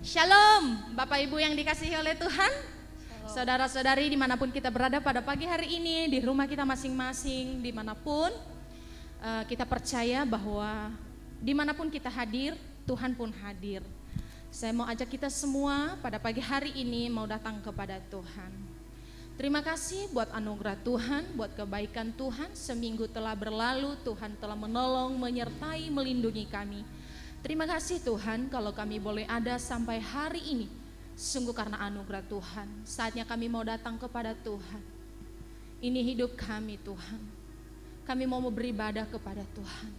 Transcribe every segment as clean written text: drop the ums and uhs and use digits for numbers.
Shalom, Bapak Ibu yang dikasihi oleh Tuhan, saudara-saudari dimanapun kita berada pada pagi hari ini, di rumah kita masing-masing, dimanapun kita percaya bahwa dimanapun kita hadir, Tuhan pun hadir. Saya mau ajak kita semua pada pagi hari ini mau datang kepada Tuhan. Terima kasih buat anugerah Tuhan, buat kebaikan Tuhan. Seminggu telah berlalu, Tuhan telah menolong, menyertai, melindungi kami. Terima kasih Tuhan kalau kami boleh ada sampai hari ini. Sungguh karena anugerah Tuhan. Saatnya kami mau datang kepada Tuhan. Ini hidup kami Tuhan. Kami mau beribadah kepada Tuhan.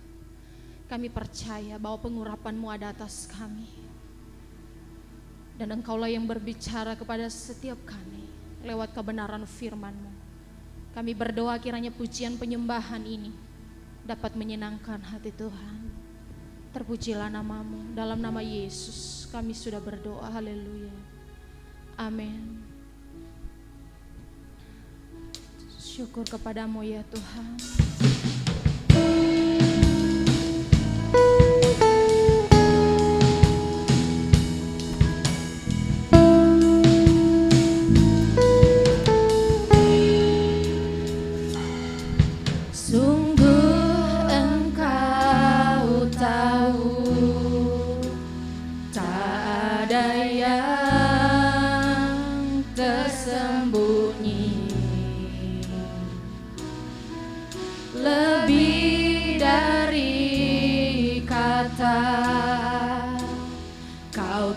Kami percaya bahwa pengurapan-Mu ada atas kami. Dan Engkaulah yang berbicara kepada setiap kami lewat kebenaran firman-Mu. Kami berdoa kiranya pujian penyembahan ini dapat menyenangkan hati Tuhan. Terpujilah nama-Mu, dalam nama Yesus kami sudah berdoa, haleluya, amin. Syukur kepada-Mu ya Tuhan.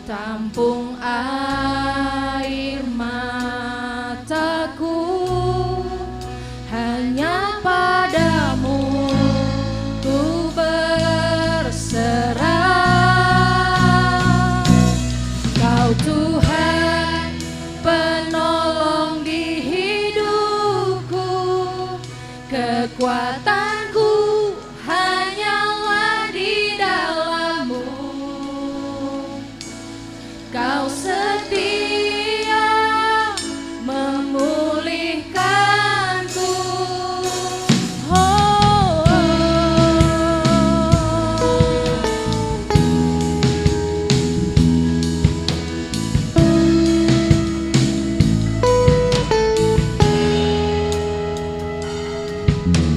Tampung air mataku, hanya padamu ku berserah. Kau Tuhan penolong di hidupku, kekuatanku hanyalah di dalam-Mu. Kau setia memulihkanku.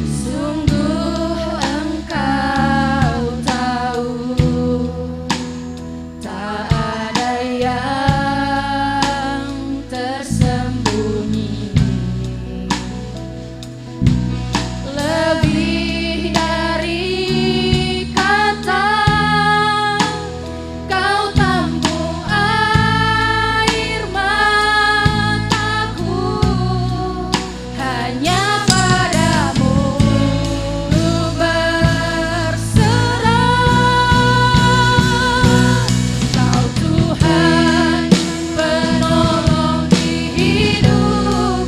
Sungguh Engkau tahu tak ada yang tersembunyi, lebih dari kata. Kau tampung air mataku, hanya padamu ku berserah. Kau Tuhan penolong di hidupku,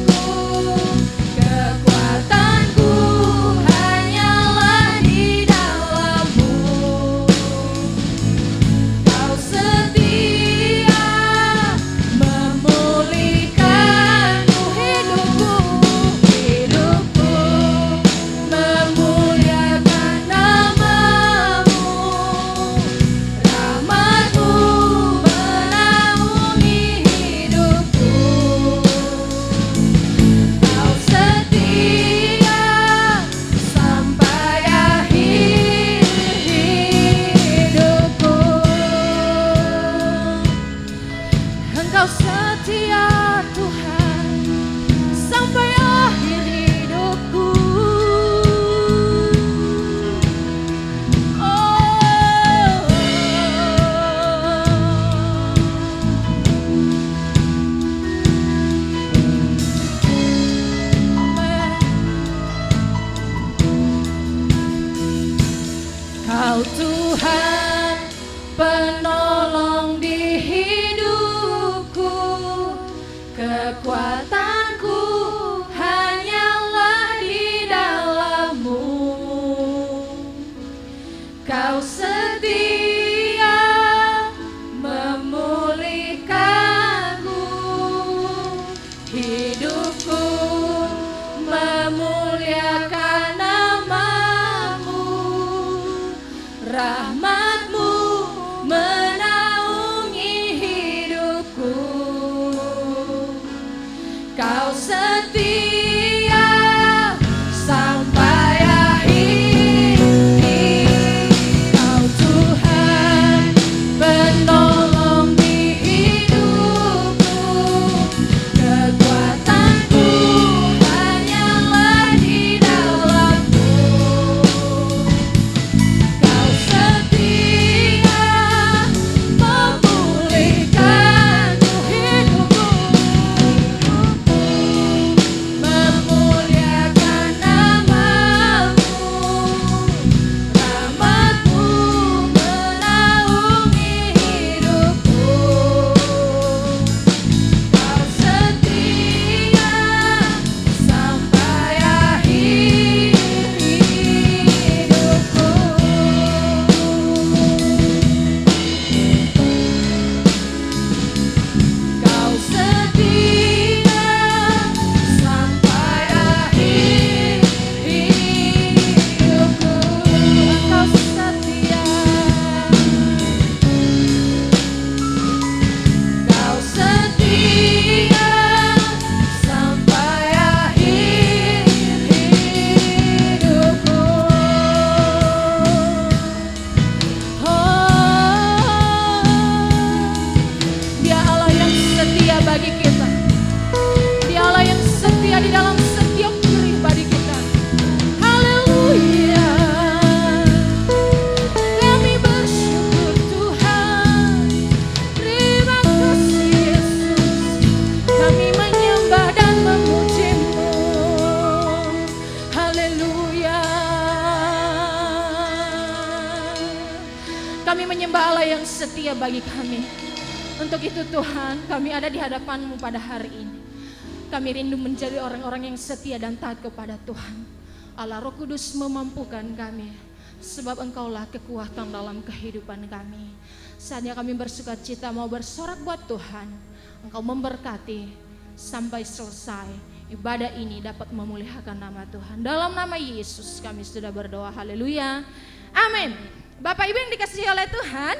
kekuatanku hanyalah di dalam-Mu. Kau setia memulihkanku, hidupku memuliakan nama-Mu. Rahmat-Mu menaungi hidupku. Kau setia sampai akhir hidupku. Engkau setia Tuhan sampai akhir hidupku. Kau Tuhan penolong di hidupku, kekuatanku hanyalah di dalam-Mu. Kau setia memulihkanku, hidupku memuliakan nama-Mu. Rahmat-Mu menaungi kami menyembah Allah yang setia bagi kami. Untuk itu Tuhan, kami ada di hadapan-Mu pada hari ini. Kami rindu menjadi orang-orang yang setia dan taat kepada Tuhan. Allah Roh Kudus memampukan kami, sebab Engkaulah kekuatan dalam kehidupan kami. Saatnya kami bersukacita mau bersorak buat Tuhan. Engkau memberkati sampai selesai ibadah ini dapat memuliakan nama Tuhan. Dalam nama Yesus kami sudah berdoa. Haleluya. Amin. Bapak Ibu yang dikasihi oleh Tuhan,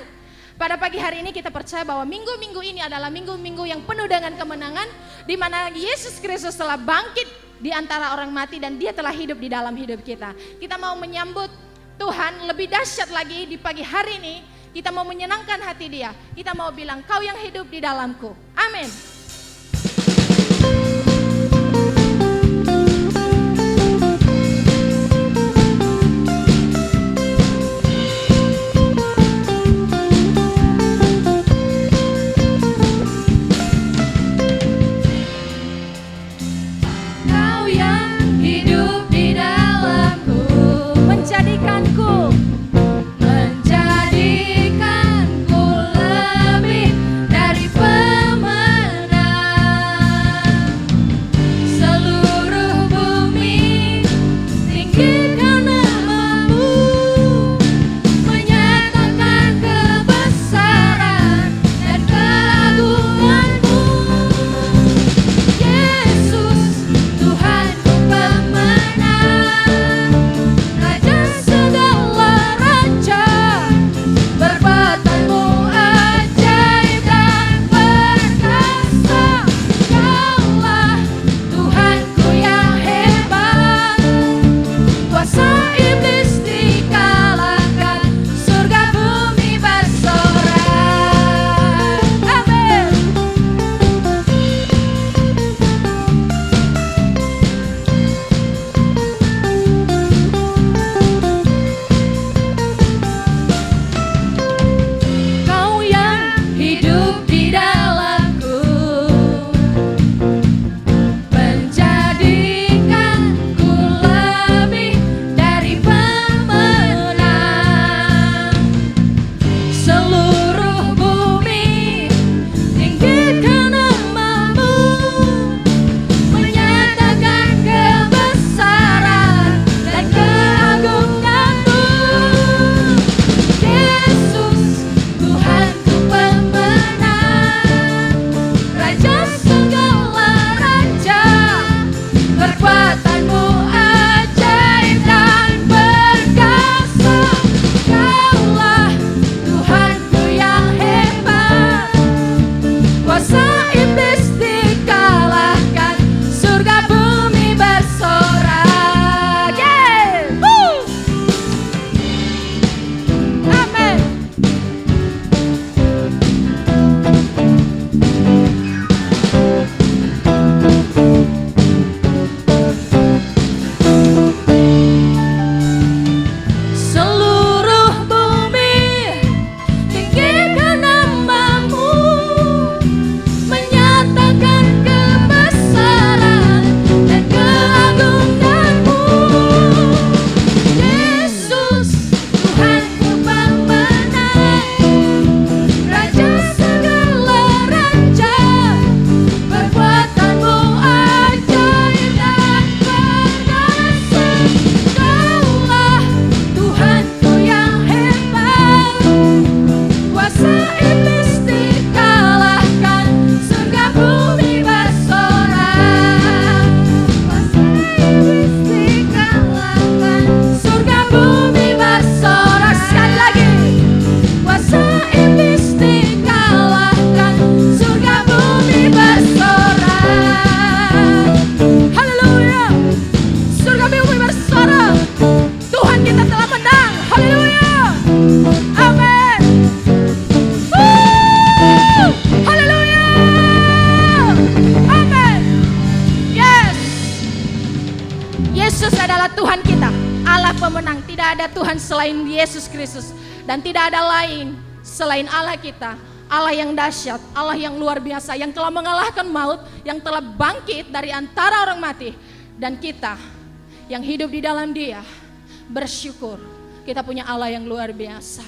pada pagi hari ini kita percaya bahwa minggu-minggu ini adalah minggu-minggu yang penuh dengan kemenangan, di mana Yesus Kristus telah bangkit di antara orang mati dan Dia telah hidup di dalam hidup kita. Kita mau menyambut Tuhan lebih dahsyat lagi di pagi hari ini. Kita mau menyenangkan hati Dia. Kita mau bilang, Kau yang hidup di dalamku. Amin. pemenang. Tidak ada Tuhan selain Yesus Kristus. Dan tidak ada lain selain Allah kita. Allah yang dahsyat, Allah yang luar biasa, yang telah mengalahkan maut, yang telah bangkit dari antara orang mati. Dan kita yang hidup di dalam Dia bersyukur kita punya Allah yang luar biasa.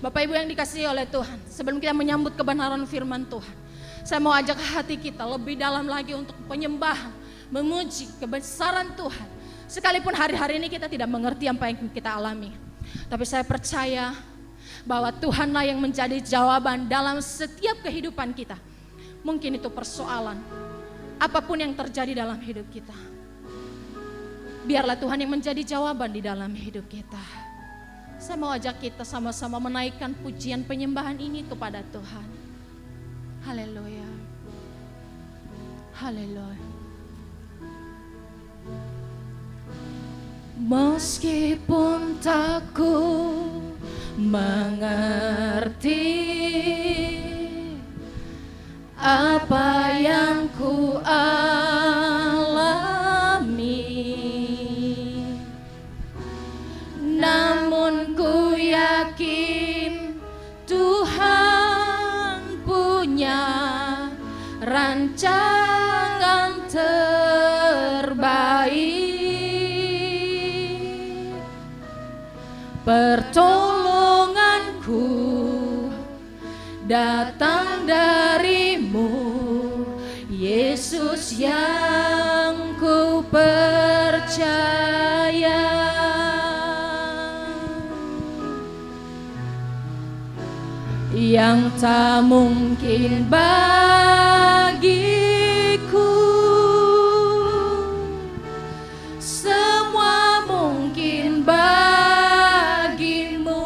Bapak Ibu yang dikasihi oleh Tuhan, sebelum kita menyambut kebenaran firman Tuhan, saya mau ajak hati kita lebih dalam lagi untuk penyembahan, memuji kebesaran Tuhan. Sekalipun hari-hari ini kita tidak mengerti apa yang kita alami, tapi saya percaya bahwa Tuhanlah yang menjadi jawaban dalam setiap kehidupan kita. Mungkin itu persoalan, apapun yang terjadi dalam hidup kita, biarlah Tuhan yang menjadi jawaban di dalam hidup kita. Saya mau ajak kita sama-sama menaikkan pujian penyembahan ini kepada Tuhan. Haleluya. Haleluya. Meskipun tak ku mengerti apa yang ku alami, namun ku yakin Tuhan punya rancangan terbaik. Pertolonganku datang darimu, Yesus yang ku percaya. Yang tak mungkin bagiku, semua mungkin bagimu.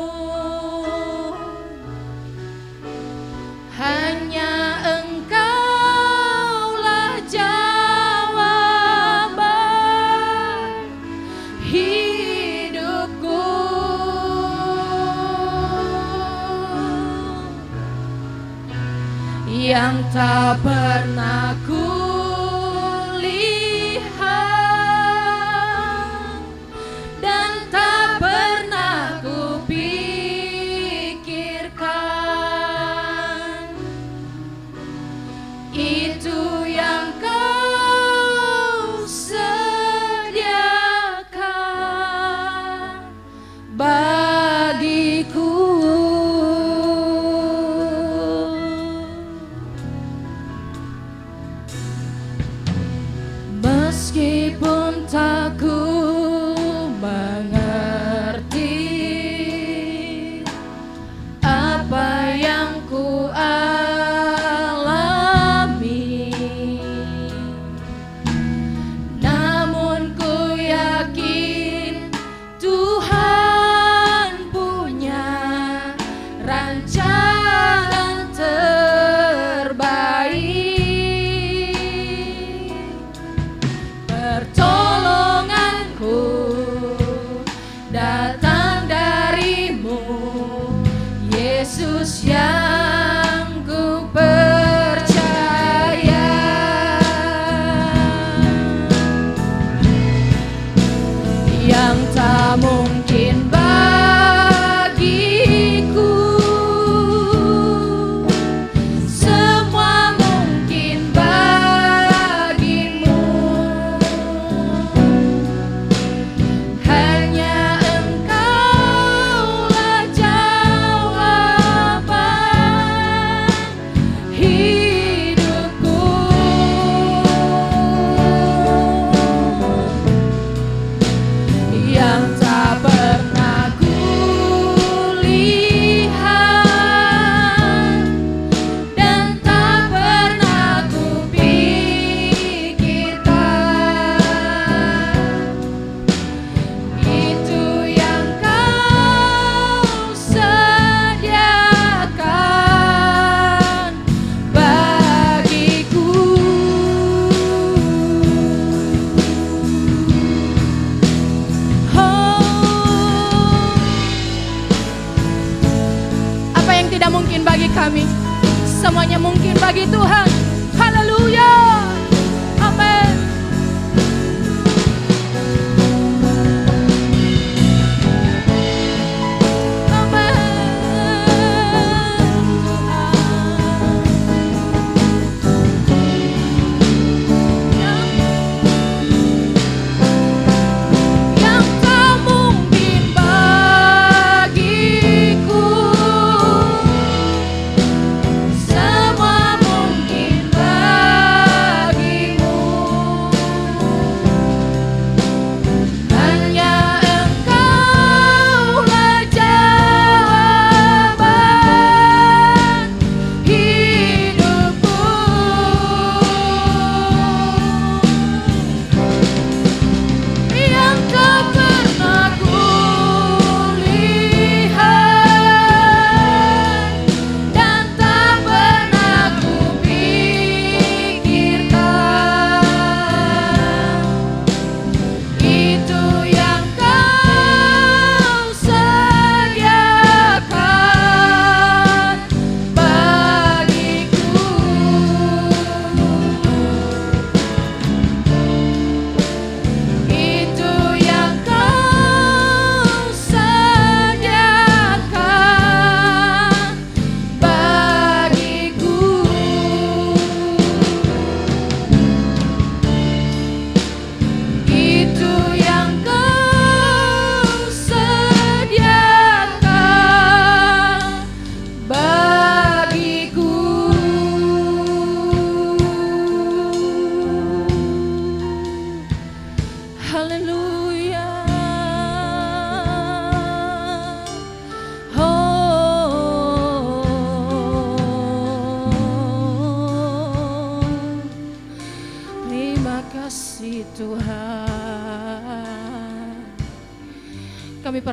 Hanya Engkaulah jawaban hidupku. Yang tak pernah ku lihat dan tak pernah ku pikirkan, itu yang Kau sediakan bagiku. Meskipun tak ku mengerti apa yang ku alami, namun ku yakin Tuhan punya rancangan terbaik. Pertolonganku datang darimu, Yesus yang ku percaya. Yang tak mungkin bagiku, semua mungkin bagimu. Hanya Engkaulah jawaban hidupku. Yang tak pernah ku lihat dan tak pernah ku pikirkan, itu yang Kau sediakan bagiku. Apa yang tidak mungkin bagi kami, semuanya mungkin bagi Tuhan. Haleluya. Amin. Yang tak mungkin bagiku,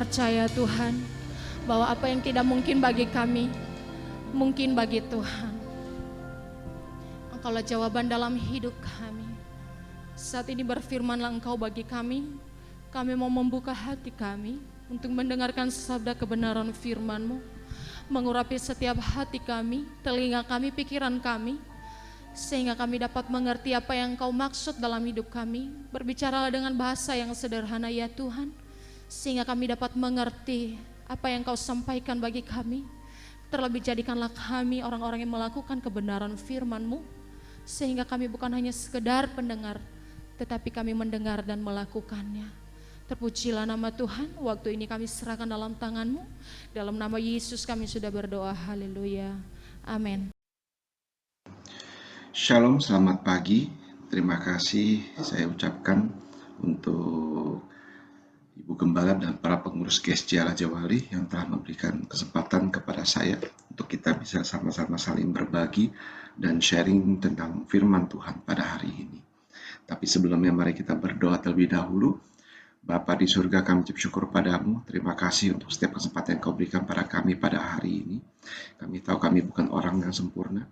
percaya Tuhan, bahwa apa yang tidak mungkin bagi kami, mungkin bagi Tuhan. Engkaulah jawaban dalam hidup kami. Saat ini berfirmanlah Engkau bagi kami mau membuka hati kami untuk mendengarkan sabda kebenaran firman-Mu, mengurapi setiap hati kami, telinga kami, pikiran kami, sehingga kami dapat mengerti apa yang Engkau maksud dalam hidup kami. Berbicaralah dengan bahasa yang sederhana ya Tuhan, sehingga kami dapat mengerti apa yang Engkau sampaikan bagi kami. Terlebih jadikanlah kami orang-orang yang melakukan kebenaran firman-Mu, sehingga kami bukan hanya sekedar pendengar, tetapi kami mendengar dan melakukannya. Terpujilah nama Tuhan. Waktu ini kami serahkan dalam tangan-Mu. Dalam nama Yesus kami sudah berdoa. Haleluya. Amin. Shalom, selamat pagi. Terima kasih saya ucapkan untuk Ibu Gembala dan para pengurus GSJ Raja Wali yang telah memberikan kesempatan kepada saya untuk kita bisa sama-sama saling berbagi dan sharing tentang firman Tuhan pada hari ini. Tapi sebelumnya mari kita berdoa terlebih dahulu. Bapa di surga, kami ucap syukur padamu. Terima kasih untuk setiap kesempatan yang kau berikan pada kami pada hari ini. Kami tahu kami bukan orang yang sempurna.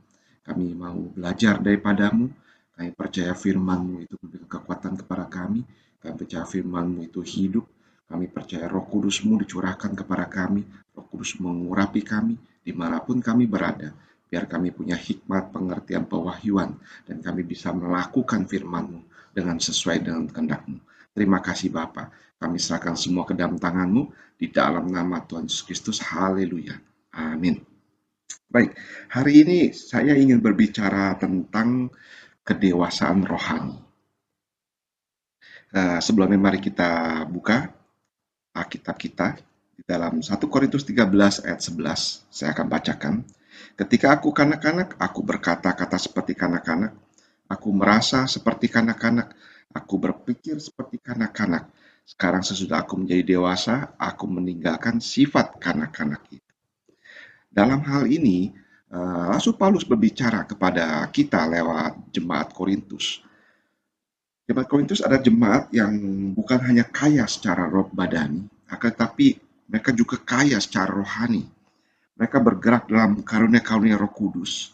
Kami mau belajar daripadamu. Kami percaya firman-Mu itu memberikan kekuatan kepada kami. Kami percaya firman-Mu itu hidup. Kami percaya Roh Kudus-Mu dicurahkan kepada kami. Roh Kudus mengurapi kami dimanapun kami berada. Biar kami punya hikmat, pengertian, pewahyuan. Dan kami bisa melakukan firman-Mu dengan sesuai dengan kehendak-Mu. Terima kasih Bapa. Kami serahkan semua ke dalam tangan-Mu di dalam nama Tuhan Yesus Kristus. Haleluya. Amin. Baik, hari ini saya ingin berbicara tentang kedewasaan rohani. Sebelumnya mari kita buka Alkitab kita di dalam 1 Korintus 13 ayat 11. Saya akan bacakan. Ketika aku kanak-kanak, aku berkata-kata seperti kanak-kanak. Aku merasa seperti kanak-kanak. Aku berpikir seperti kanak-kanak. Sekarang sesudah aku menjadi dewasa, aku meninggalkan sifat kanak-kanak itu. Dalam hal ini, Rasul Paulus berbicara kepada kita lewat jemaat Korintus. Jemaat Korintus adalah jemaat yang bukan hanya kaya secara roh badani, akan tetapi mereka juga kaya secara rohani. Mereka bergerak dalam karunia-karunia Roh Kudus.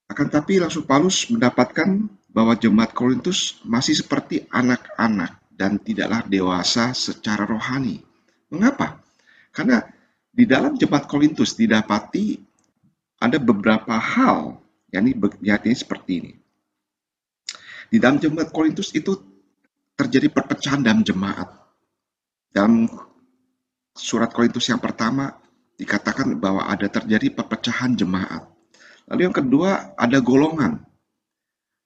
Akan tetapi Rasul Paulus mendapatkan bahwa jemaat Korintus masih seperti anak-anak dan tidaklah dewasa secara rohani. Mengapa? Karena di dalam jemaat Korintus didapati ada beberapa hal, yakni seperti ini. Di dalam jemaat Korintus itu terjadi perpecahan dalam jemaat. Dalam surat Korintus yang pertama dikatakan bahwa ada terjadi perpecahan jemaat. Lalu yang kedua ada golongan.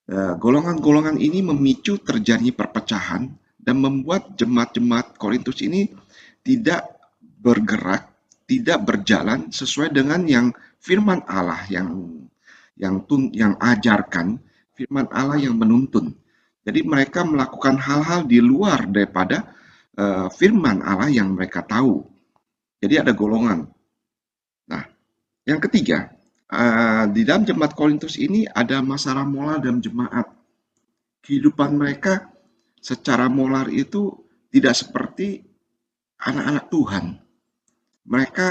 Golongan-golongan ini memicu terjadinya perpecahan dan membuat jemaat-jemaat Korintus ini tidak bergerak, tidak berjalan sesuai dengan yang firman Allah yang ajarkan, firman Allah yang menuntun. Jadi mereka melakukan hal-hal di luar daripada firman Allah yang mereka tahu. Jadi ada golongan. Nah, yang ketiga, di dalam jemaat Korintus ini ada masalah moral dalam jemaat. Kehidupan mereka secara moral itu tidak seperti anak-anak Tuhan. Mereka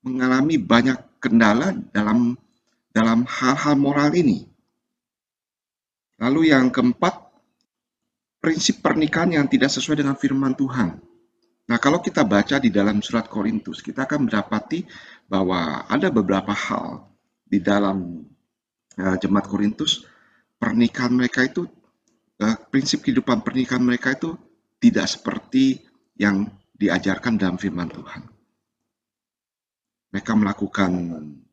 mengalami banyak kendala dalam hal-hal moral ini. Lalu yang keempat, prinsip pernikahan yang tidak sesuai dengan firman Tuhan. Nah, kalau kita baca di dalam surat Korintus, kita akan mendapati bahwa ada beberapa hal di dalam jemaat Korintus, pernikahan mereka itu, prinsip kehidupan pernikahan mereka itu tidak seperti yang diajarkan dalam firman Tuhan. Mereka melakukan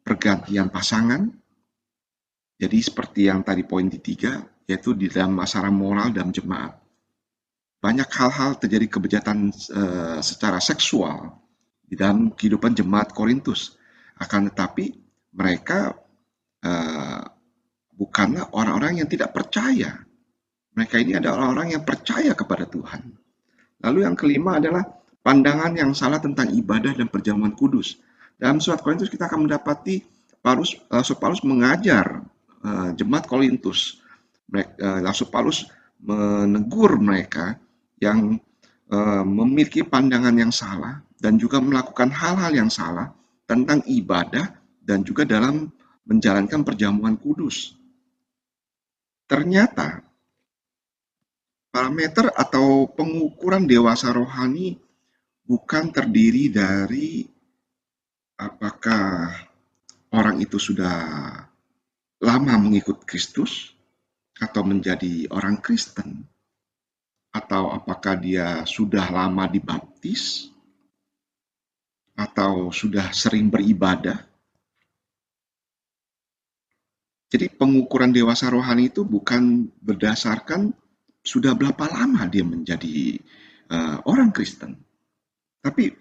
pergantian pasangan, jadi seperti yang tadi poin di 3, yaitu di dalam masalah moral dalam jemaat. Banyak hal-hal terjadi kejahatan secara seksual di dalam kehidupan jemaat Korintus. Akan tetapi mereka bukanlah orang-orang yang tidak percaya. Mereka ini adalah orang-orang yang percaya kepada Tuhan. Lalu yang kelima adalah pandangan yang salah tentang ibadah dan perjamuan kudus. Dalam surat Korintus kita akan mendapati Rasul Paulus mengajar jemaat Korintus. Rasul Paulus menegur mereka yang memiliki pandangan yang salah dan juga melakukan hal-hal yang salah tentang ibadah dan juga dalam menjalankan perjamuan kudus. Ternyata parameter atau pengukuran dewasa rohani bukan terdiri dari apakah orang itu sudah lama mengikut Kristus atau menjadi orang Kristen, atau apakah dia sudah lama dibaptis atau sudah sering beribadah. Jadi pengukuran dewasa rohani itu bukan berdasarkan sudah berapa lama dia menjadi orang Kristen, tapi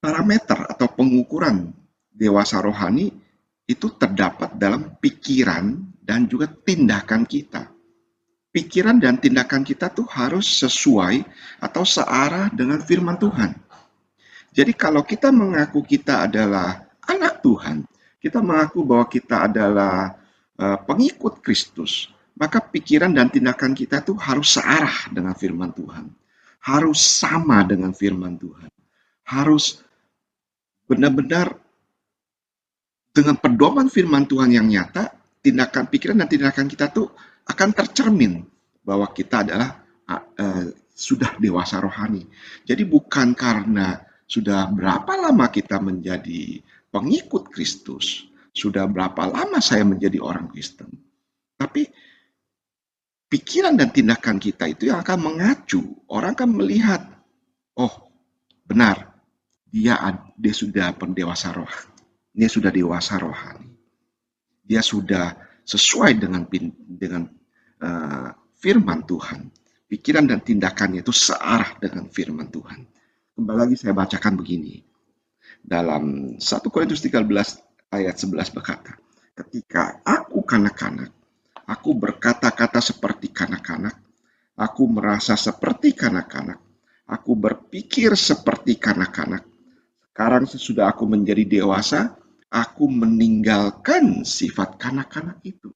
parameter atau pengukuran dewasa rohani itu terdapat dalam pikiran dan juga tindakan kita. Pikiran dan tindakan kita tuh harus sesuai atau searah dengan firman Tuhan. Jadi kalau kita mengaku kita adalah anak Tuhan, kita mengaku bahwa kita adalah pengikut Kristus, maka pikiran dan tindakan kita tuh harus searah dengan firman Tuhan. Harus sama dengan firman Tuhan. Harus benar-benar dengan pedoman firman Tuhan yang nyata, tindakan pikiran dan tindakan kita tuh akan tercermin bahwa kita adalah sudah dewasa rohani. Jadi bukan karena sudah berapa lama kita menjadi pengikut Kristus, sudah berapa lama saya menjadi orang Kristen, tapi pikiran dan tindakan kita itu yang akan mengacu. Orang akan melihat, oh benar, dia sudah pendewasa rohani. Dia sudah dewasa rohani. Dia sudah sesuai dengan firman Tuhan. Pikiran dan tindakannya itu searah dengan firman Tuhan. Kembali lagi saya bacakan begini. Dalam 1 Korintus 13 ayat 11 berkata, ketika aku kanak-kanak, aku berkata-kata seperti kanak-kanak, aku merasa seperti kanak-kanak, aku berpikir seperti kanak-kanak. Sekarang sesudah aku menjadi dewasa, aku meninggalkan sifat kanak-kanak itu.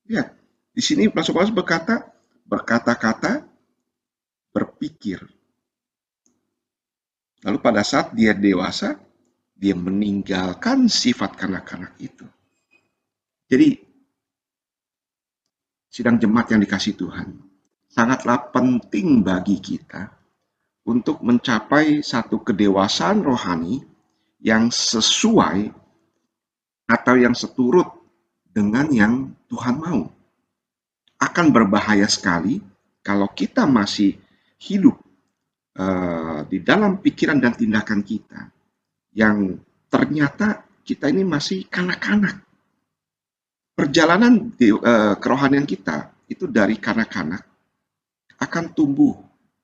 Lihat, di sini Rasul Paulus berkata-kata, berpikir. Lalu pada saat dia dewasa, dia meninggalkan sifat kanak-kanak itu. Jadi, sidang jemaat yang dikasihi Tuhan, sangatlah penting bagi kita untuk mencapai satu kedewasaan rohani yang sesuai atau yang seturut dengan yang Tuhan mau. Akan berbahaya sekali kalau kita masih hidup di dalam pikiran dan tindakan kita yang ternyata kita ini masih kanak-kanak. Perjalanan kerohanian kita itu dari kanak-kanak akan tumbuh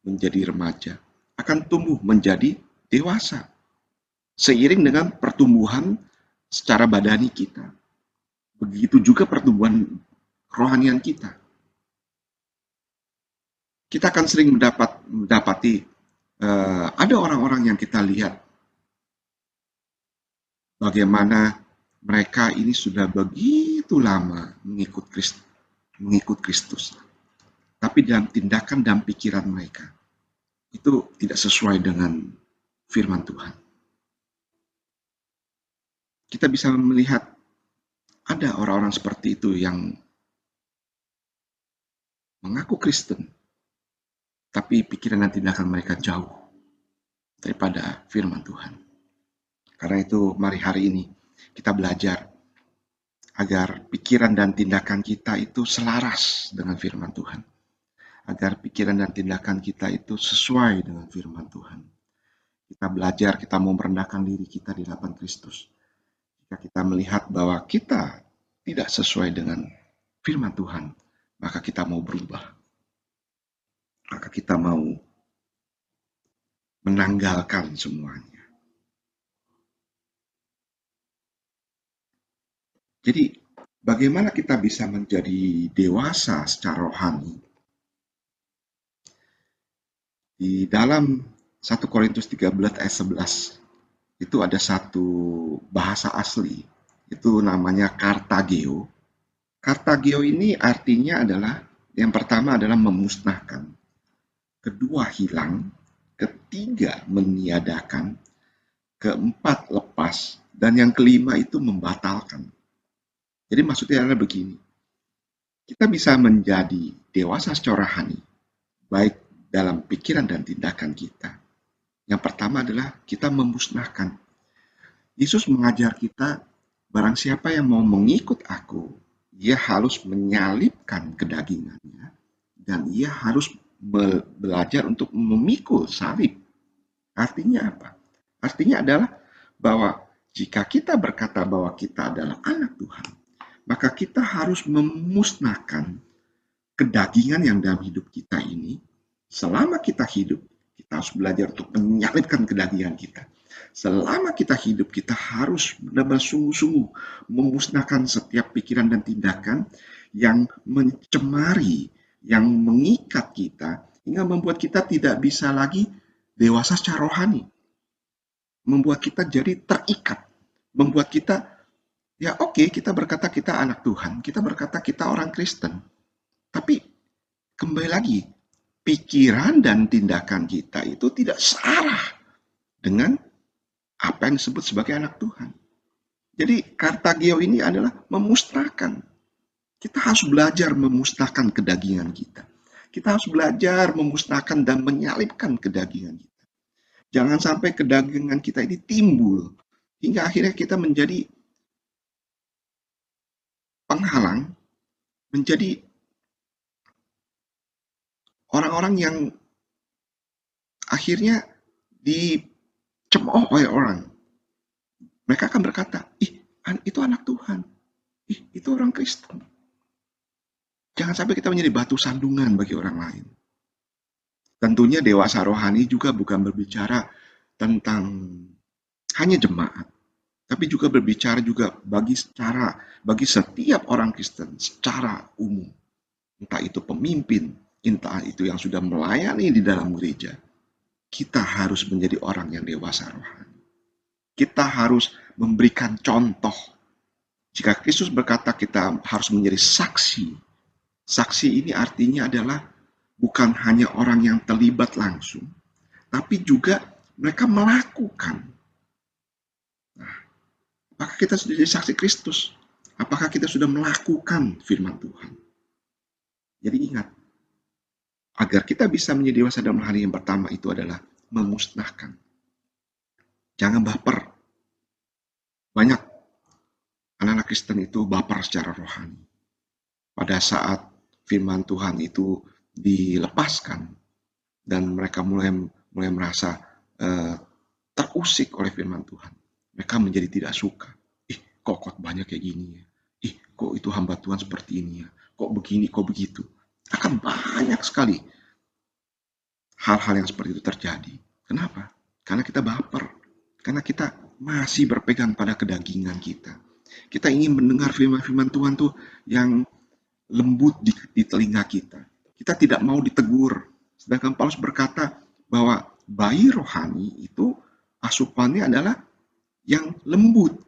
menjadi remaja, akan tumbuh menjadi dewasa. Seiring dengan pertumbuhan secara badani kita. Begitu juga pertumbuhan kerohanian kita. Kita akan sering mendapati ada orang-orang yang kita lihat bagaimana mereka ini sudah begitu lama mengikut Kristus. Tapi dalam tindakan dan pikiran mereka itu tidak sesuai dengan firman Tuhan. Kita bisa melihat ada orang-orang seperti itu yang mengaku Kristen, tapi pikiran dan tindakan mereka jauh daripada firman Tuhan. Karena itu mari hari ini kita belajar agar pikiran dan tindakan kita itu selaras dengan firman Tuhan. Agar pikiran dan tindakan kita itu sesuai dengan firman Tuhan. Kita belajar, kita mau merendahkan diri kita di hadapan Kristus. Jika kita melihat bahwa kita tidak sesuai dengan firman Tuhan, maka kita mau berubah. Maka kita mau menanggalkan semuanya. Jadi, bagaimana kita bisa menjadi dewasa secara rohani? Di dalam 1 Korintus 13 ayat 11, itu ada satu bahasa asli, itu namanya kartageo. Kartageo ini artinya adalah, yang pertama adalah memusnahkan, kedua hilang, ketiga meniadakan, keempat lepas, dan yang kelima itu membatalkan. Jadi maksudnya adalah begini, kita bisa menjadi dewasa secara rohani, baik dalam pikiran dan tindakan kita. Yang pertama adalah kita memusnahkan. Yesus mengajar kita, barang siapa yang mau mengikut aku, dia harus menyalibkan kedagingannya, dan ia harus belajar untuk memikul salib. Artinya apa? Artinya adalah bahwa jika kita berkata bahwa kita adalah anak Tuhan, maka kita harus memusnahkan kedagingan yang dalam hidup kita ini. Selama kita hidup, kita harus belajar untuk menyalibkan kedagingan kita. Selama kita hidup, kita harus benar-benar sungguh-sungguh memusnahkan setiap pikiran dan tindakan yang mencemari, yang mengikat kita, hingga membuat kita tidak bisa lagi dewasa secara rohani. Membuat kita jadi terikat. Membuat kita, ya oke, kita berkata kita anak Tuhan, kita berkata kita orang Kristen. Tapi kembali lagi, pikiran dan tindakan kita itu tidak searah dengan apa yang disebut sebagai anak Tuhan. Jadi kartagio ini adalah memusnahkan. Kita harus belajar memusnahkan kedagingan kita. Kita harus belajar memusnahkan dan menyalibkan kedagingan kita. Jangan sampai kedagingan kita ini timbul hingga akhirnya kita menjadi penghalang, menjadi orang-orang yang akhirnya dicemooh oleh orang. Mereka akan berkata, itu anak Tuhan. Itu orang Kristen. Jangan sampai kita menjadi batu sandungan bagi orang lain. Tentunya dewasa rohani juga bukan berbicara tentang hanya jemaat, tapi juga berbicara juga bagi setiap orang Kristen secara umum. Entah itu pemimpin, entah itu yang sudah melayani di dalam gereja. Kita harus menjadi orang yang dewasa rohani. Kita harus memberikan contoh. Jika Kristus berkata kita harus menjadi saksi, saksi ini artinya adalah bukan hanya orang yang terlibat langsung, tapi juga mereka melakukan. Nah, apakah kita sudah jadi saksi Kristus? Apakah kita sudah melakukan firman Tuhan? Jadi ingat, agar kita bisa menjadi dewasa dalam hal yang pertama itu adalah memusnahkan. Jangan baper. Banyak anak-anak Kristen itu baper secara rohani. Pada saat firman Tuhan itu dilepaskan dan mereka mulai merasa terusik oleh firman Tuhan. Mereka menjadi tidak suka. Kok khotbahnya kayak gini ya? Kok itu hamba Tuhan seperti ini ya? Kok begini, kok begitu? Akan banyak sekali hal-hal yang seperti itu terjadi. Kenapa? Karena kita baper. Karena kita masih berpegang pada kedagingan kita. Kita ingin mendengar firman-firman Tuhan tuh yang lembut di telinga kita. Kita tidak mau ditegur. Sedangkan Paulus berkata bahwa bayi rohani itu asupannya adalah yang lembut.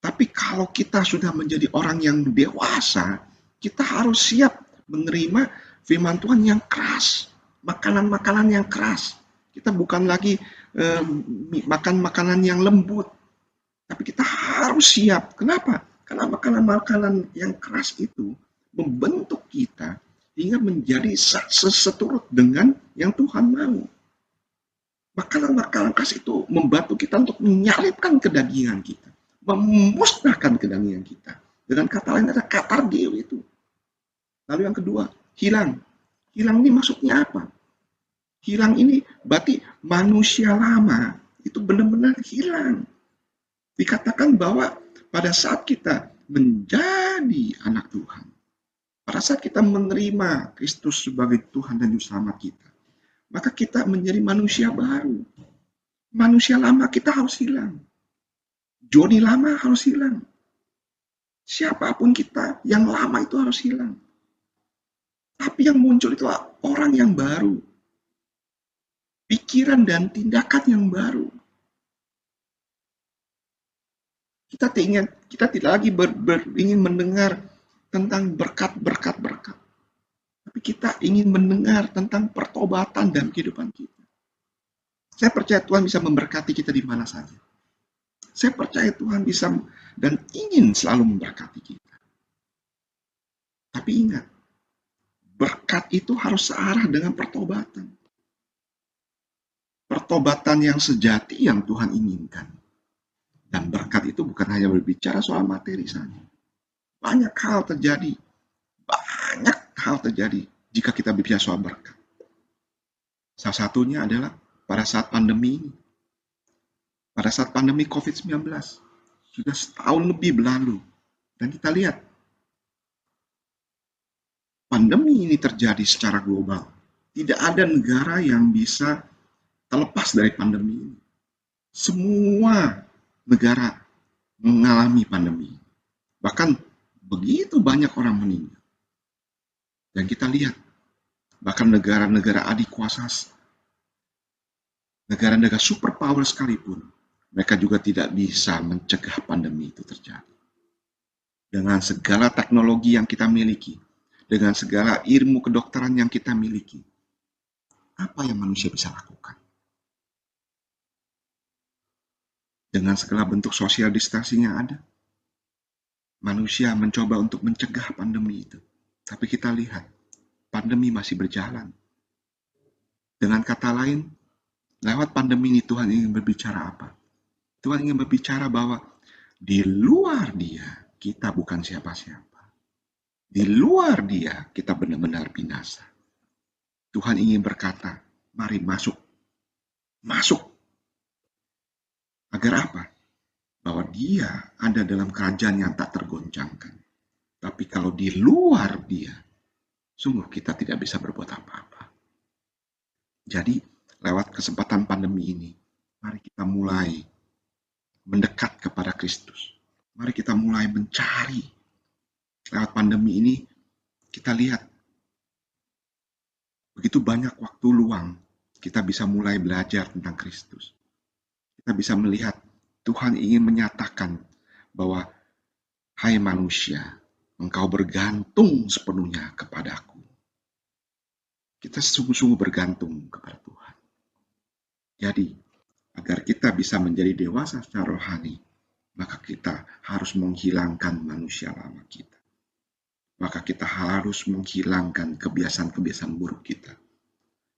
Tapi kalau kita sudah menjadi orang yang dewasa, kita harus siap menerima firman Tuhan yang keras. Makanan-makanan yang keras. Kita bukan lagi makan makanan yang lembut. Tapi kita harus siap. Kenapa? Karena makanan-makanan yang keras itu membentuk kita hingga menjadi seturut dengan yang Tuhan mau. Makanan-makanan keras itu membantu kita untuk menyalipkan kedagingan kita, memusnahkan kedagingan kita. Dengan kata lain ada katargeo itu. Lalu yang kedua, hilang. Hilang ini maksudnya apa? Hilang ini berarti manusia lama itu benar-benar hilang. Dikatakan bahwa pada saat kita menjadi anak Tuhan, pada saat kita menerima Kristus sebagai Tuhan dan Juru Selamat kita, maka kita menjadi manusia baru. Manusia lama kita harus hilang. Joni lama harus hilang. Siapapun kita, yang lama itu harus hilang. Tapi yang muncul itu orang yang baru. Pikiran dan tindakan yang baru. Kita tidak lagi ingin mendengar tentang berkat. Tapi kita ingin mendengar tentang pertobatan dalam kehidupan kita. Saya percaya Tuhan bisa memberkati kita di mana saja. Saya percaya Tuhan bisa dan ingin selalu memberkati kita. Tapi ingat, berkat itu harus searah dengan pertobatan. Pertobatan yang sejati yang Tuhan inginkan. Dan berkat itu bukan hanya berbicara soal materi saja. Banyak hal terjadi. Banyak hal terjadi jika kita berbicara soal berkat. Salah satunya adalah pada saat pandemi ini. Pada saat pandemi COVID-19. Sudah setahun lebih berlalu. Dan kita lihat, pandemi ini terjadi secara global. Tidak ada negara yang bisa terlepas dari pandemi ini. Semua negara mengalami pandemi. Bahkan begitu banyak orang meninggal. Dan kita lihat, bahkan negara-negara adik kuasa, negara-negara superpower sekalipun, mereka juga tidak bisa mencegah pandemi itu terjadi. Dengan segala teknologi yang kita miliki, dengan segala ilmu kedokteran yang kita miliki, apa yang manusia bisa lakukan? Dengan segala bentuk social distancing yang ada, manusia mencoba untuk mencegah pandemi itu. Tapi kita lihat, pandemi masih berjalan. Dengan kata lain, lewat pandemi ini Tuhan ingin berbicara apa? Tuhan ingin berbicara bahwa di luar Dia, kita bukan siapa-siapa. Di luar Dia, kita benar-benar binasa. Tuhan ingin berkata, mari masuk. Masuk. Agar apa? Bahwa Dia ada dalam kerajaan yang tak tergoncangkan. Tapi kalau di luar Dia, sungguh kita tidak bisa berbuat apa-apa. Jadi, lewat kesempatan pandemi ini, mari kita mulai mendekat kepada Kristus. Mari kita mulai mencari. Lewat pandemi ini, kita lihat begitu banyak waktu luang, kita bisa mulai belajar tentang Kristus. Kita bisa melihat Tuhan ingin menyatakan bahwa, hai manusia, engkau bergantung sepenuhnya kepadaku. Kita sungguh-sungguh bergantung kepada Tuhan. Jadi, agar kita bisa menjadi dewasa secara rohani, maka kita harus menghilangkan manusia lama kita. Maka kita harus menghilangkan kebiasaan-kebiasaan buruk kita.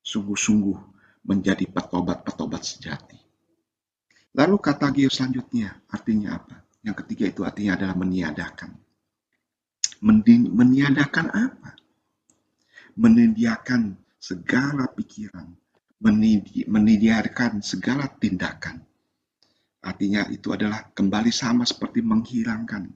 Sungguh-sungguh menjadi petobat-petobat sejati. Lalu kata G selanjutnya artinya apa? Yang ketiga itu artinya adalah meniadakan. Meniadakan apa? Menyediakan segala pikiran, menyediakan segala tindakan. Artinya itu adalah kembali sama seperti menghilangkan.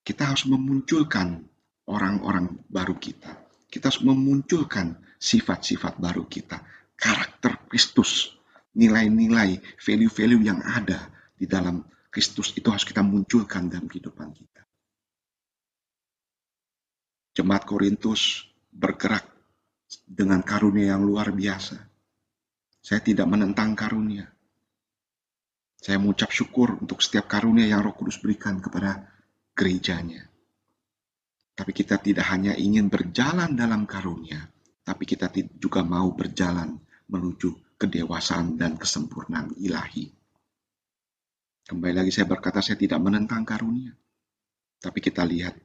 Kita harus memunculkan orang-orang baru kita. Kita harus memunculkan sifat-sifat baru kita. Karakter Kristus, nilai-nilai, value-value yang ada di dalam Kristus itu harus kita munculkan dalam kehidupan kita. Jemaat Korintus bergerak dengan karunia yang luar biasa. Saya tidak menentang karunia. Saya mengucap syukur untuk setiap karunia yang Roh Kudus berikan kepada gerejanya. Tapi kita tidak hanya ingin berjalan dalam karunia, tapi kita juga mau berjalan menuju kedewasaan dan kesempurnaan ilahi. Kembali lagi saya berkata, saya tidak menentang karunia. Tapi kita lihat,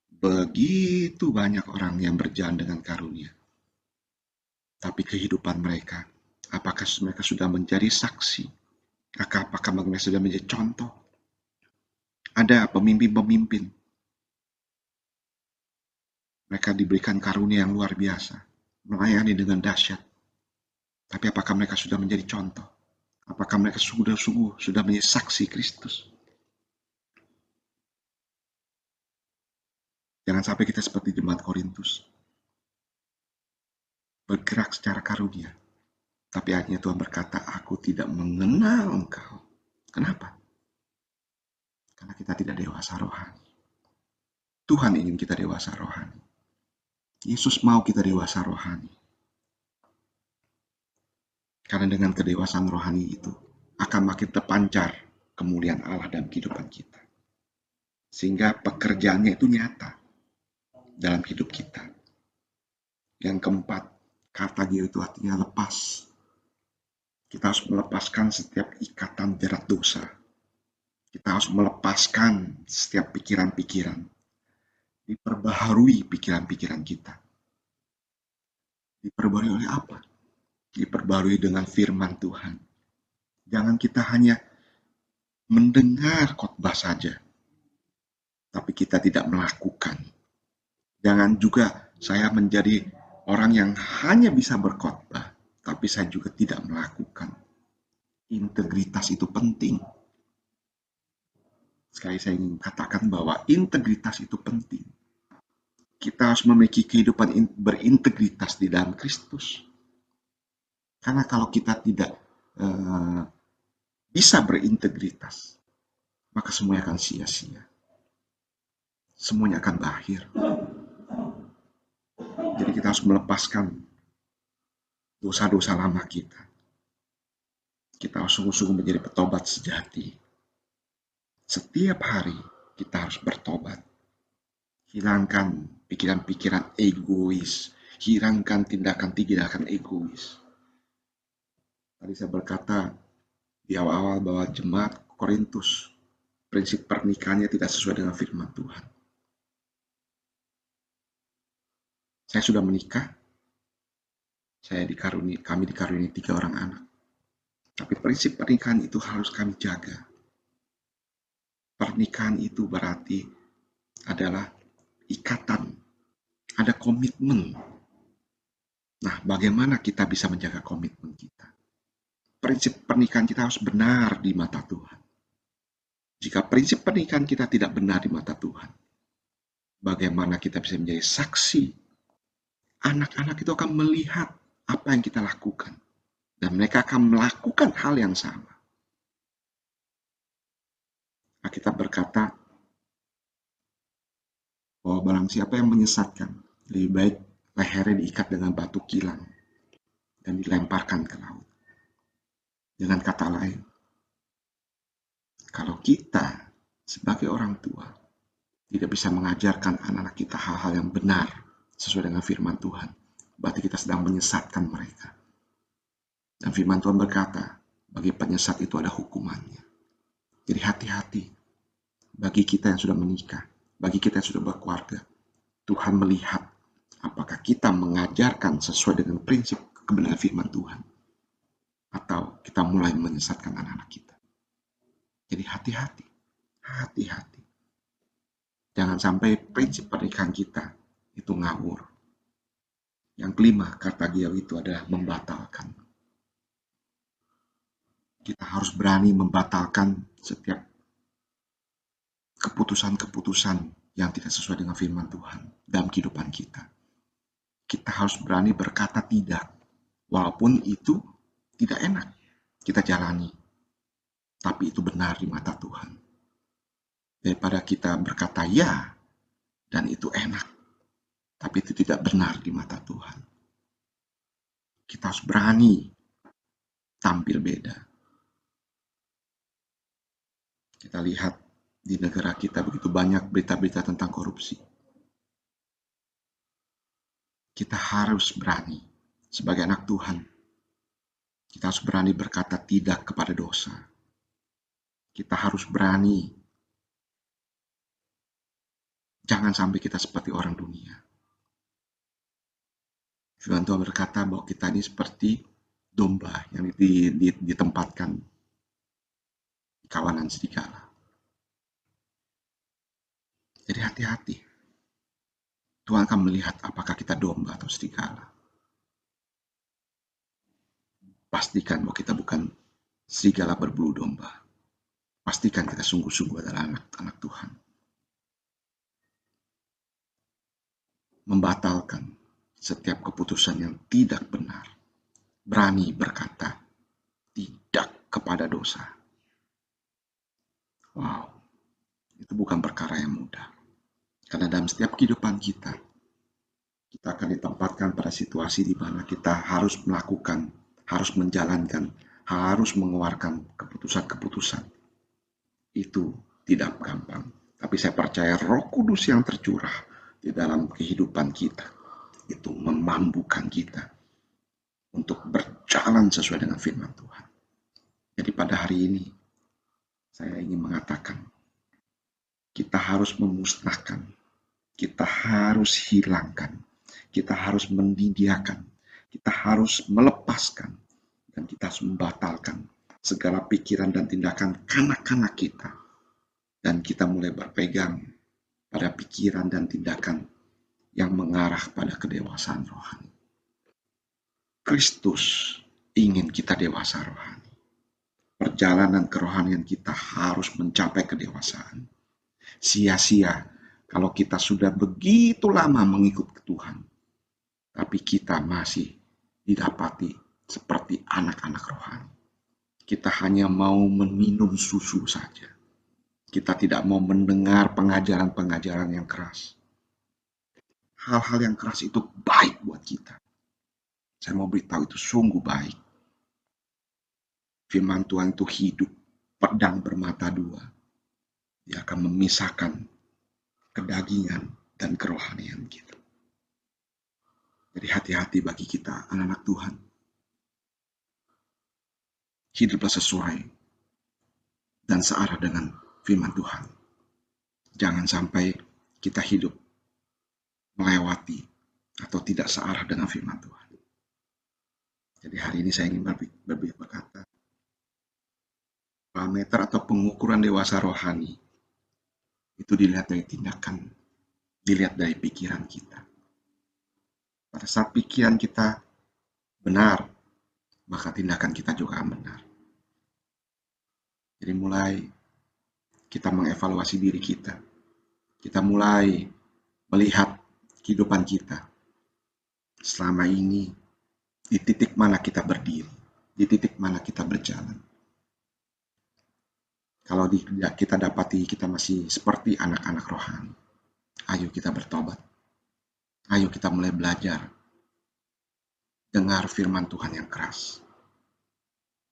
begitu banyak orang yang berjalan dengan karunia. Tapi kehidupan mereka, apakah mereka sudah menjadi saksi? Apakah mereka sudah menjadi contoh? Ada pemimpin-pemimpin. Mereka diberikan karunia yang luar biasa. Melayani dengan dahsyat. Tapi apakah mereka sudah menjadi contoh? Apakah mereka sungguh-sungguh sudah menjadi saksi Kristus? Jangan sampai kita seperti jemaat Korintus. Bergerak secara karunia. Tapi akhirnya Tuhan berkata, aku tidak mengenal engkau. Kenapa? Karena kita tidak dewasa rohani. Tuhan ingin kita dewasa rohani. Yesus mau kita dewasa rohani. Karena dengan kedewasaan rohani itu akan makin terpancar kemuliaan Allah dalam kehidupan kita. Sehingga pekerjaannya itu nyata dalam hidup kita. Yang keempat, kata dia itu artinya lepas. Kita harus melepaskan setiap ikatan jerat dosa. Kita harus melepaskan setiap pikiran-pikiran. Diperbaharui pikiran-pikiran kita. Diperbaharui oleh apa? Diperbaharui dengan firman Tuhan. Jangan kita hanya mendengar khotbah saja, tapi kita tidak melakukan. Jangan juga saya menjadi orang yang hanya bisa berkhotbah, tapi saya juga tidak melakukan. Integritas itu penting. Sekali saya ingin katakan bahwa integritas itu penting. Kita harus memiliki kehidupan berintegritas di dalam Kristus. Karena kalau kita tidak bisa berintegritas, maka semuanya akan sia-sia. Semuanya akan berakhir. Jadi kita harus melepaskan dosa-dosa lama kita. Kita harus sungguh-sungguh menjadi petobat sejati. Setiap hari kita harus bertobat. Hilangkan pikiran-pikiran egois. Hilangkan tindakan-tindakan egois. Tadi saya berkata di awal-awal bahwa jemaat Korintus, prinsip pernikahannya tidak sesuai dengan firman Tuhan. Saya sudah menikah. Kami dikaruniai 3 orang anak. Tapi prinsip pernikahan itu harus kami jaga. Pernikahan itu berarti adalah ikatan, ada komitmen. Nah, bagaimana kita bisa menjaga komitmen kita? Prinsip pernikahan kita harus benar di mata Tuhan. Jika prinsip pernikahan kita tidak benar di mata Tuhan, bagaimana kita bisa menjadi saksi? Anak-anak itu akan melihat apa yang kita lakukan. Dan mereka akan melakukan hal yang sama. Alkitab berkata bahwa barang siapa yang menyesatkan, lebih baik lehernya diikat dengan batu kilang dan dilemparkan ke laut. Dengan kata lain, kalau kita sebagai orang tua tidak bisa mengajarkan anak-anak kita hal-hal yang benar sesuai dengan firman Tuhan, berarti kita sedang menyesatkan mereka. Dan firman Tuhan berkata, bagi penyesat itu ada hukumannya. Jadi hati-hati bagi kita yang sudah menikah, bagi kita yang sudah berkeluarga. Tuhan melihat apakah kita mengajarkan sesuai dengan prinsip kebenaran firman Tuhan, atau kita mulai menyesatkan anak-anak kita. Jadi hati-hati, hati-hati. Jangan sampai prinsip pernikahan kita itu ngawur. Yang kelima, kata Gial itu adalah membatalkan. Kita harus berani membatalkan setiap keputusan-keputusan yang tidak sesuai dengan firman Tuhan dalam kehidupan kita. Kita harus berani berkata tidak, walaupun itu tidak enak kita jalani, tapi itu benar di mata Tuhan. Daripada kita berkata ya, dan itu enak, tapi itu tidak benar di mata Tuhan. Kita harus berani tampil beda. Kita lihat di negara kita begitu banyak berita-berita tentang korupsi. Kita harus berani sebagai anak Tuhan. Kita harus berani berkata tidak kepada dosa. Kita harus berani. Jangan sampai kita seperti orang dunia. Firman Tuhan berkata bahwa kita ini seperti domba yang ditempatkan di kawanan serigala. Jadi hati-hati. Tuhan akan melihat apakah kita domba atau serigala. Pastikan bahwa kita bukan serigala berbulu domba. Pastikan kita sungguh-sungguh adalah anak-anak Tuhan. Membatalkan setiap keputusan yang tidak benar. Berani berkata tidak kepada dosa. Wow, itu bukan perkara yang mudah. Karena dalam setiap kehidupan kita akan ditempatkan pada situasi di mana kita harus melakukan, harus menjalankan, harus mengeluarkan keputusan-keputusan. Itu tidak gampang. Tapi saya percaya Roh Kudus yang tercurah di dalam kehidupan kita itu memampukan kita untuk berjalan sesuai dengan firman Tuhan. Jadi pada hari ini saya ingin mengatakan, kita harus memusnahkan, kita harus hilangkan, kita harus mendidiakan, kita harus melepaskan, dan kita harus membatalkan segala pikiran dan tindakan kanak-kanak kita. Dan kita mulai berpegang pada pikiran dan tindakan yang mengarah pada kedewasaan rohani. Kristus ingin kita dewasa rohani. Perjalanan kerohanian kita harus mencapai kedewasaan. Sia-sia kalau kita sudah begitu lama mengikut Tuhan, tapi kita masih didapati seperti anak-anak rohani. Kita hanya mau meminum susu saja. Kita tidak mau mendengar pengajaran-pengajaran yang keras. Hal-hal yang keras itu baik buat kita. Saya mau beritahu itu sungguh baik. Firman Tuhan itu hidup, pedang bermata dua. Dia akan memisahkan kedagingan dan kerohanian kita. Jadi hati-hati bagi kita, anak-anak Tuhan. Hiduplah sesuai dan searah dengan firman Tuhan. Jangan sampai kita hidup melewati atau tidak searah dengan firman Tuhan. Jadi hari ini saya ingin berkata, parameter atau pengukuran dewasa rohani itu dilihat dari tindakan, dilihat dari pikiran kita. Pada saat pikiran kita benar, maka tindakan kita juga benar. Jadi mulai kita mengevaluasi diri kita. Kita mulai melihat kehidupan kita. Selama ini, di titik mana kita berdiri, di titik mana kita berjalan. Kalau kita dapati kita masih seperti anak-anak rohani, ayo kita bertobat. Ayo kita mulai belajar. Dengar firman Tuhan yang keras.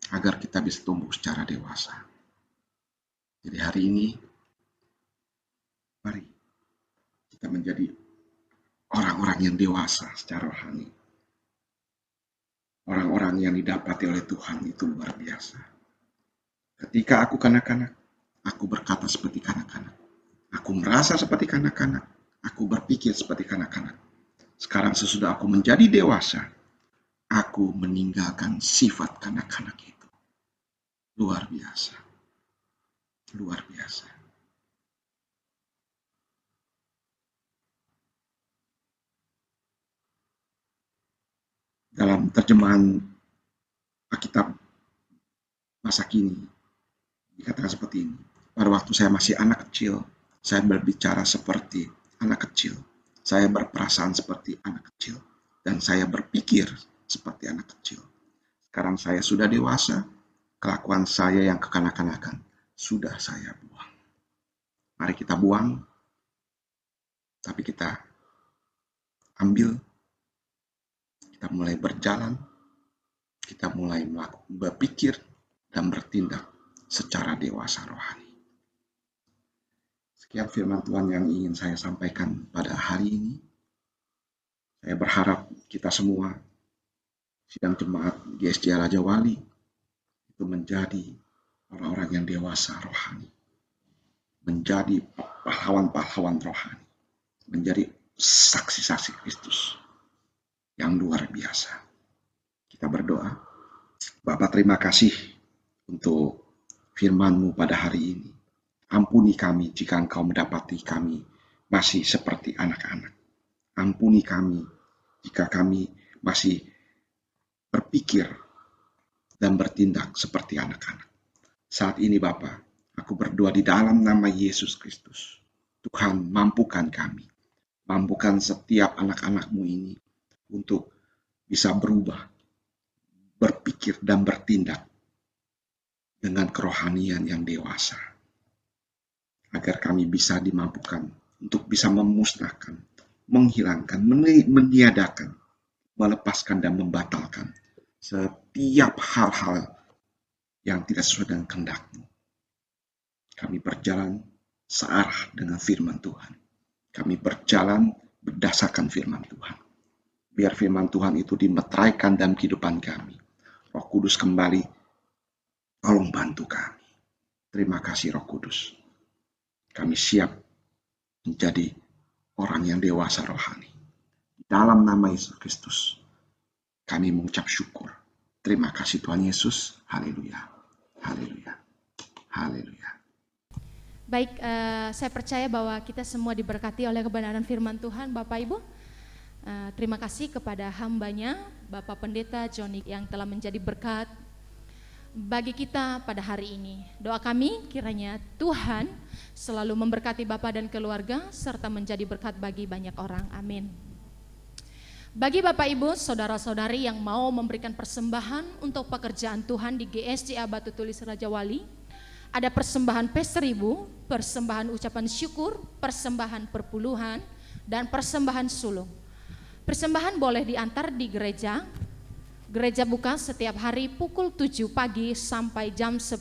Agar kita bisa tumbuh secara dewasa. Jadi hari ini, mari kita menjadi orang-orang yang dewasa secara rohani. Orang-orang yang didapati oleh Tuhan itu luar biasa. Ketika aku kanak-kanak, aku berkata seperti kanak-kanak. Aku merasa seperti kanak-kanak. Aku berpikir seperti kanak-kanak. Sekarang sesudah aku menjadi dewasa, aku meninggalkan sifat kanak-kanak itu. Luar biasa. Luar biasa. Dalam terjemahan Alkitab masa kini, dikatakan seperti ini. Pada waktu saya masih anak kecil, saya berbicara seperti anak kecil. Saya berperasaan seperti anak kecil. Dan saya berpikir seperti anak kecil. Sekarang saya sudah dewasa, kelakuan saya yang kekanak-kanakan sudah saya buang. Mari kita buang, tapi kita ambil, kita mulai berjalan, kita mulai berpikir dan bertindak secara dewasa rohani. Sekian firman Tuhan yang ingin saya sampaikan pada hari ini. Saya berharap kita semua, sidang jemaat GSJ Raja Wali, itu menjadi orang-orang yang dewasa rohani. Menjadi pahlawan-pahlawan rohani. Menjadi saksi-saksi Kristus yang luar biasa. Kita berdoa. Bapa, terima kasih untuk firman-Mu pada hari ini. Ampuni kami jika Engkau mendapati kami masih seperti anak-anak. Ampuni kami jika kami masih berpikir dan bertindak seperti anak-anak. Saat ini Bapa, aku berdoa di dalam nama Yesus Kristus. Tuhan, mampukan kami. Mampukan setiap anak-anak-Mu ini untuk bisa berubah, berpikir dan bertindak dengan kerohanian yang dewasa. Agar kami bisa dimampukan untuk bisa memusnahkan, menghilangkan, meniadakan, melepaskan dan membatalkan setiap hal-hal yang tidak sesuai dengan kehendak-Mu. Kami berjalan searah dengan firman Tuhan. Kami berjalan berdasarkan firman Tuhan. Biar firman Tuhan itu dimeteraikan dalam kehidupan kami. Roh Kudus kembali, tolong bantu kami. Terima kasih Roh Kudus. Kami siap menjadi orang yang dewasa rohani. Dalam nama Yesus Kristus, kami mengucap syukur. Terima kasih Tuhan Yesus. Haleluya. Haleluya. Haleluya. Baik, saya percaya bahwa kita semua diberkati oleh kebenaran firman Tuhan, Bapak Ibu. Terima kasih kepada hambanya, Bapak Pendeta Johnny yang telah menjadi berkat bagi kita pada hari ini. Doa kami kiranya Tuhan selalu memberkati Bapak dan keluarga serta menjadi berkat bagi banyak orang. Amin. Bagi Bapak Ibu, saudara-saudari yang mau memberikan persembahan untuk pekerjaan Tuhan di GSJA Batu Tulis Raja Wali, ada persembahan P1000, persembahan ucapan syukur, persembahan perpuluhan, dan persembahan sulung. Persembahan boleh diantar di gereja. Gereja buka setiap hari pukul 7 pagi sampai jam 10.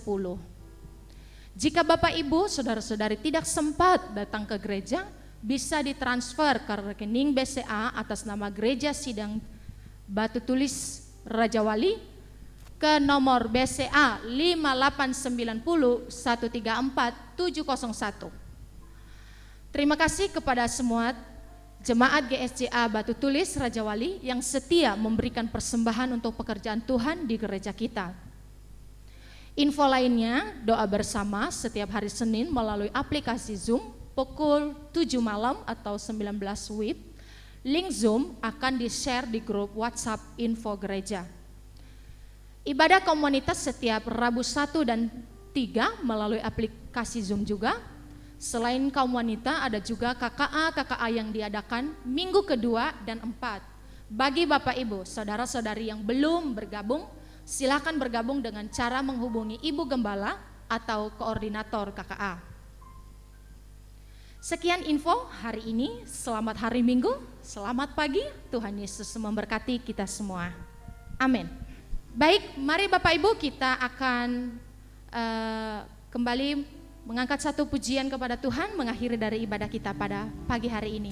Jika Bapak Ibu, saudara-saudari tidak sempat datang ke gereja, bisa ditransfer ke rekening BCA atas nama Gereja Sidang Batu Tulis Raja Wali ke nomor BCA 5890134701. Terima kasih kepada semua Jemaat GSJA Batu Tulis Raja Wali yang setia memberikan persembahan untuk pekerjaan Tuhan di gereja kita. Info lainnya, doa bersama setiap hari Senin melalui aplikasi Zoom pukul 7 malam atau 19 WIB. Link Zoom akan di-share di grup WhatsApp Info Gereja. Ibadah komunitas setiap Rabu 1 dan 3 melalui aplikasi Zoom juga. Selain kaum wanita, ada juga KKA yang diadakan minggu kedua dan 4. Bagi Bapak Ibu, saudara-saudari yang belum bergabung, silakan bergabung dengan cara menghubungi Ibu Gembala atau koordinator KKA. Sekian info hari ini, selamat hari Minggu, selamat pagi, Tuhan Yesus memberkati kita semua. Amin. Baik, mari Bapak Ibu kita akan kembali mengangkat satu pujian kepada Tuhan, mengakhiri dari ibadah kita pada pagi hari ini.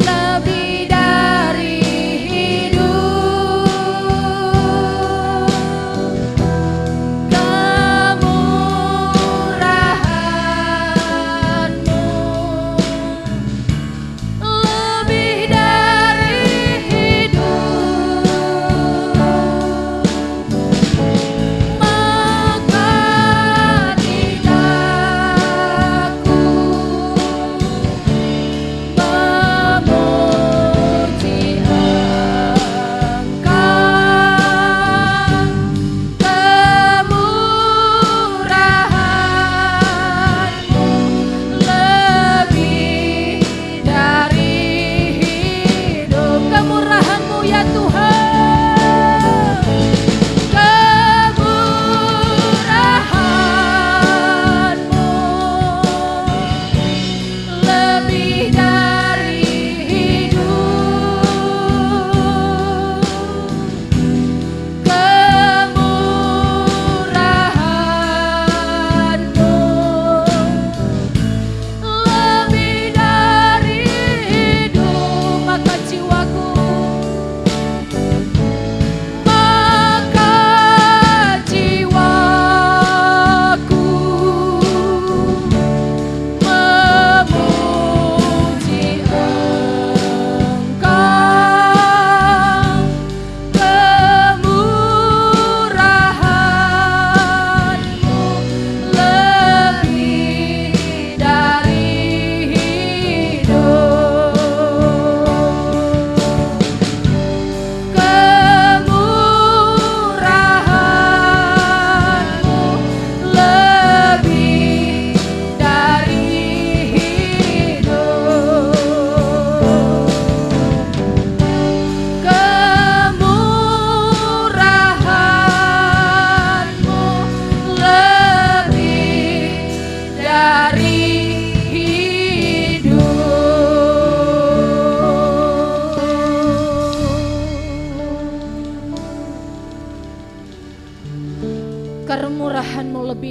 Lebih dari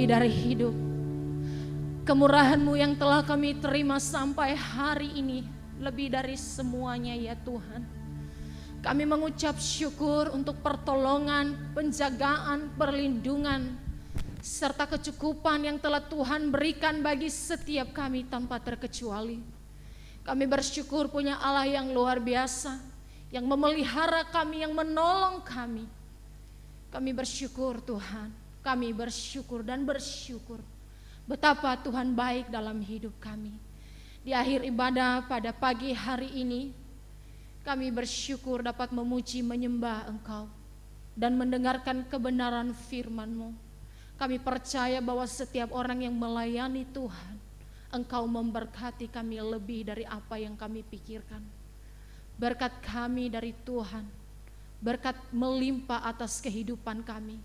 lebih dari hidup. Kemurahan-Mu yang telah kami terima sampai hari ini lebih dari semuanya ya Tuhan. Kami mengucap syukur untuk pertolongan, penjagaan, perlindungan, serta kecukupan yang telah Tuhan berikan bagi setiap kami tanpa terkecuali. Kami bersyukur punya Allah yang luar biasa, yang memelihara kami, yang menolong kami. Kami bersyukur Tuhan, kami bersyukur dan bersyukur betapa Tuhan baik dalam hidup kami. Di akhir ibadah pada pagi hari ini, kami bersyukur dapat memuji menyembah Engkau dan mendengarkan kebenaran firman-Mu. Kami percaya bahwa setiap orang yang melayani Tuhan, Engkau memberkati kami lebih dari apa yang kami pikirkan. Berkat kami dari Tuhan, berkat melimpah atas kehidupan kami.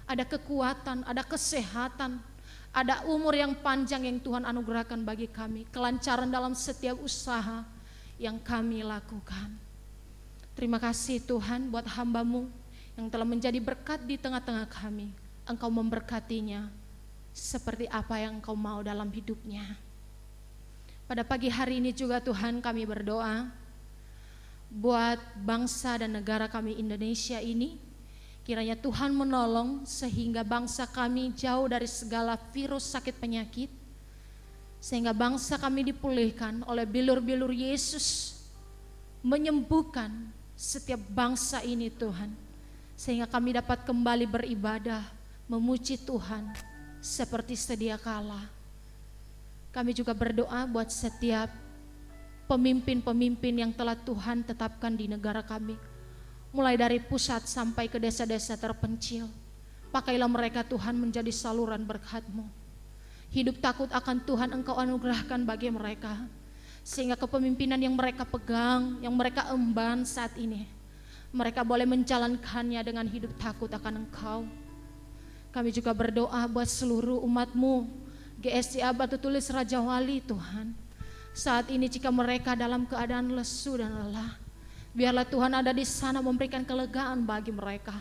Ada kekuatan, ada kesehatan, ada umur yang panjang yang Tuhan anugerahkan bagi kami. Kelancaran dalam setiap usaha yang kami lakukan. Terima kasih Tuhan buat hamba-Mu yang telah menjadi berkat di tengah-tengah kami. Engkau memberkatinya seperti apa yang Engkau mau dalam hidupnya. Pada pagi hari ini juga Tuhan kami berdoa buat bangsa dan negara kami Indonesia ini. Kiranya Tuhan menolong sehingga bangsa kami jauh dari segala virus sakit penyakit. Sehingga bangsa kami dipulihkan oleh bilur-bilur Yesus, menyembuhkan setiap bangsa ini Tuhan, sehingga kami dapat kembali beribadah, memuji Tuhan seperti sedia kala. Kami juga berdoa buat setiap pemimpin-pemimpin yang telah Tuhan tetapkan di negara kami, mulai dari pusat sampai ke desa-desa terpencil. Pakailah mereka Tuhan menjadi saluran berkat-Mu. Hidup takut akan Tuhan Engkau anugerahkan bagi mereka, sehingga kepemimpinan yang mereka pegang, yang mereka emban saat ini, mereka boleh menjalankannya dengan hidup takut akan Engkau. Kami juga berdoa buat seluruh umat-Mu, GSCA Batu Tulis Raja Wali Tuhan. Saat ini jika mereka dalam keadaan lesu dan lelah, biarlah Tuhan ada di sana memberikan kelegaan bagi mereka.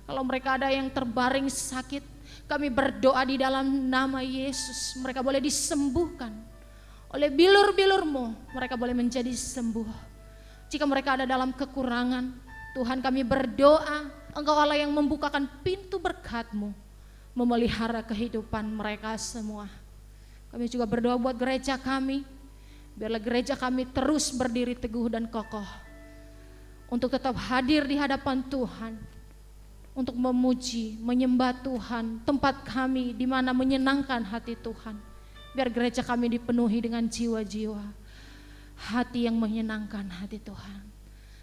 Kalau mereka ada yang terbaring sakit, kami berdoa di dalam nama Yesus, mereka boleh disembuhkan. Oleh bilur-bilur-Mu mereka boleh menjadi sembuh. Jika mereka ada dalam kekurangan, Tuhan kami berdoa Engkau Allah yang membukakan pintu berkat-Mu, memelihara kehidupan mereka semua. Kami juga berdoa buat gereja kami, biarlah gereja kami terus berdiri teguh dan kokoh untuk tetap hadir di hadapan Tuhan, untuk memuji, menyembah Tuhan, tempat kami di mana menyenangkan hati Tuhan. Biar gereja kami dipenuhi dengan jiwa-jiwa hati yang menyenangkan hati Tuhan.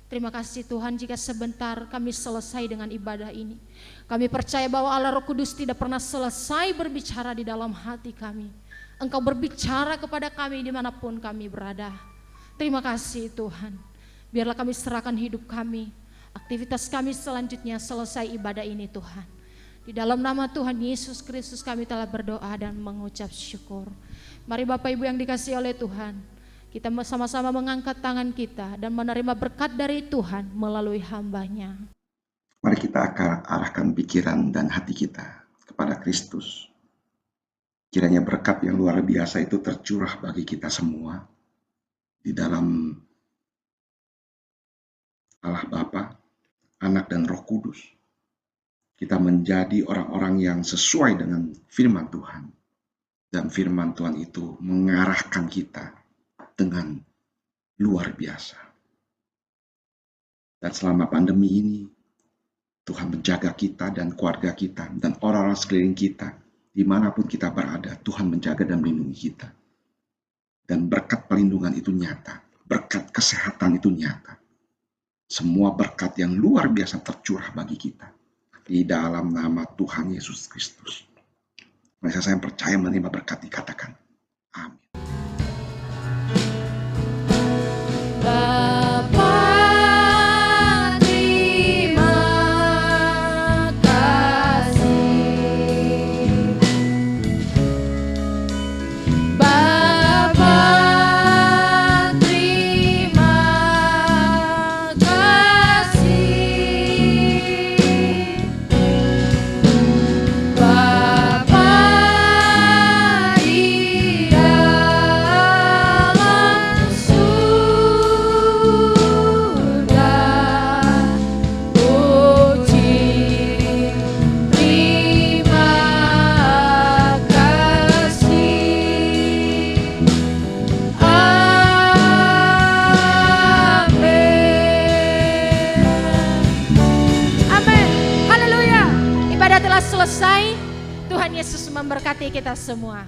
Terima kasih Tuhan jika sebentar kami selesai dengan ibadah ini. Kami percaya bahwa Allah Roh Kudus tidak pernah selesai berbicara di dalam hati kami. Engkau berbicara kepada kami dimanapun kami berada. Terima kasih Tuhan. Biarlah kami serahkan hidup kami, aktivitas kami selanjutnya selesai ibadah ini Tuhan. Di dalam nama Tuhan Yesus Kristus kami telah berdoa dan mengucap syukur. Mari Bapak Ibu yang dikasihi oleh Tuhan, kita sama-sama mengangkat tangan kita dan menerima berkat dari Tuhan melalui hamba-Nya. Mari kita akan arahkan pikiran dan hati kita kepada Kristus. Kiranya berkat yang luar biasa itu tercurah bagi kita semua di dalam Allah Bapa, Anak dan Roh Kudus. Kita menjadi orang-orang yang sesuai dengan firman Tuhan. Dan firman Tuhan itu mengarahkan kita dengan luar biasa. Dan selama pandemi ini, Tuhan menjaga kita dan keluarga kita dan orang-orang sekeliling kita. Dimanapun kita berada, Tuhan menjaga dan melindungi kita. Dan berkat perlindungan itu nyata. Berkat kesehatan itu nyata. Semua berkat yang luar biasa tercurah bagi kita. Di dalam nama Tuhan Yesus Kristus. Mari saya percaya menerima berkat dikatakan. Amin. Bapa ibadah telah selesai. Tuhan Yesus memberkati kita semua.